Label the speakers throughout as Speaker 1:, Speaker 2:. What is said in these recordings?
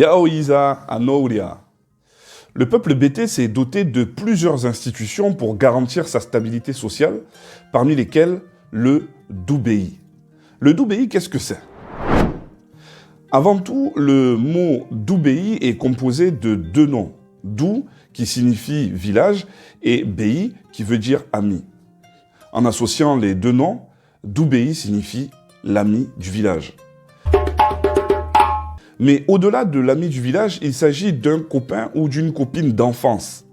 Speaker 1: Yaoïsa Anouria. Le peuple bété s'est doté de plusieurs institutions pour garantir sa stabilité sociale, parmi lesquelles le Doubéi. Le Doubéi, qu'est-ce que c'est? Avant tout, le mot Doubéi est composé de deux noms. Dou, qui signifie village, et Béi, qui veut dire ami. En associant les deux noms, Doubéi signifie l'ami du village. Mais au-delà de l'ami du village, il s'agit d'un copain ou d'une copine d'enfance,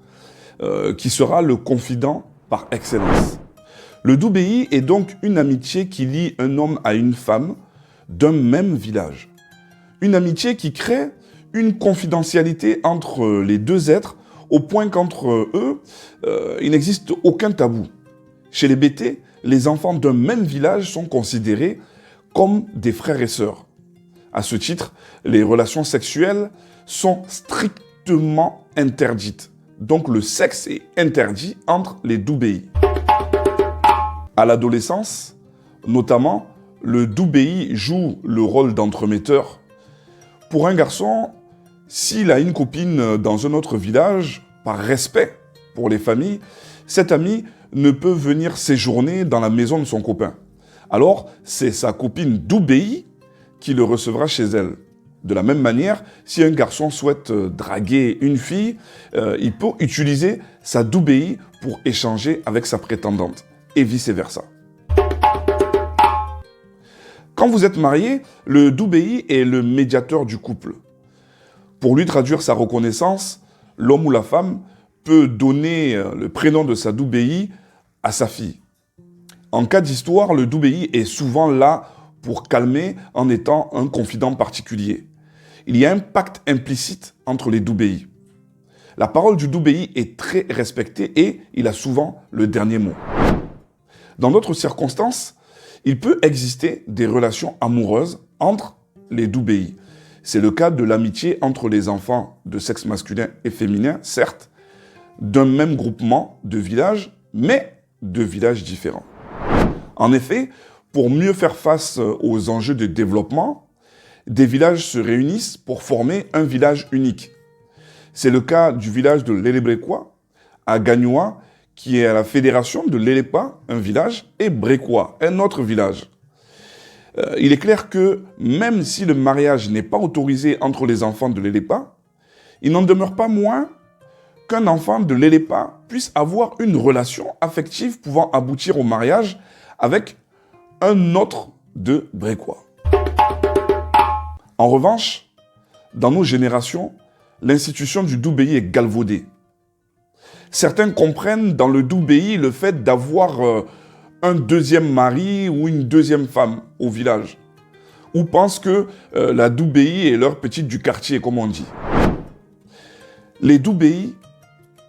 Speaker 1: qui sera le confident par excellence. Le Doubéi est donc une amitié qui lie un homme à une femme d'un même village. Une amitié qui crée une confidentialité entre les deux êtres, au point qu'entre eux, il n'existe aucun tabou. Chez les Bété, les enfants d'un même village sont considérés comme des frères et sœurs. À ce titre, les relations sexuelles sont strictement interdites. Donc le sexe est interdit entre les Doubéi. À l'adolescence, notamment, le Doubéi joue le rôle d'entremetteur. Pour un garçon, s'il a une copine dans un autre village, par respect pour les familles, cet ami ne peut venir séjourner dans la maison de son copain. Alors, c'est sa copine Doubéi qui le recevra chez elle. De la même manière, si un garçon souhaite draguer une fille, il peut utiliser sa Doubéi pour échanger avec sa prétendante, et vice-versa. Quand vous êtes marié, le Doubéi est le médiateur du couple. Pour lui traduire sa reconnaissance, l'homme ou la femme peut donner le prénom de sa Doubéi à sa fille. En cas d'histoire, le Doubéi est souvent là pour calmer en étant un confident particulier. Il y a un pacte implicite entre les Doubéi. La parole du Doubéi est très respectée et il a souvent le dernier mot. Dans d'autres circonstances, il peut exister des relations amoureuses entre les Doubéi. C'est le cas de l'amitié entre les enfants de sexe masculin et féminin, certes, d'un même groupement de villages, mais de villages différents. En effet, pour mieux faire face aux enjeux de développement, des villages se réunissent pour former un village unique. C'est le cas du village de Lélébréquois, à Gagnoa, qui est à la fédération de Lélépa, un village, et Bréquois, un autre village. Il est clair que même si le mariage n'est pas autorisé entre les enfants de Lélépa, il n'en demeure pas moins qu'un enfant de Lélépa puisse avoir une relation affective pouvant aboutir au mariage avec un autre de Bréquois. En revanche, dans nos générations, l'institution du Doubéi est galvaudée. Certains comprennent dans le Doubéi le fait d'avoir un deuxième mari ou une deuxième femme au village, ou pensent que la Doubéi est leur petite du quartier, comme on dit. Les Doubéi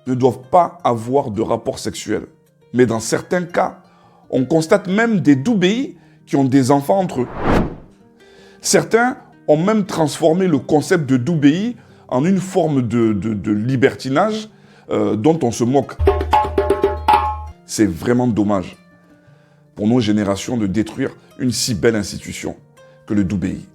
Speaker 1: ne doivent pas avoir de rapport sexuel, mais dans certains cas, on constate même des Doubéi qui ont des enfants entre eux. Certains ont même transformé le concept de Doubéi en une forme de libertinage dont on se moque. C'est vraiment dommage pour nos générations de détruire une si belle institution que le Doubéi.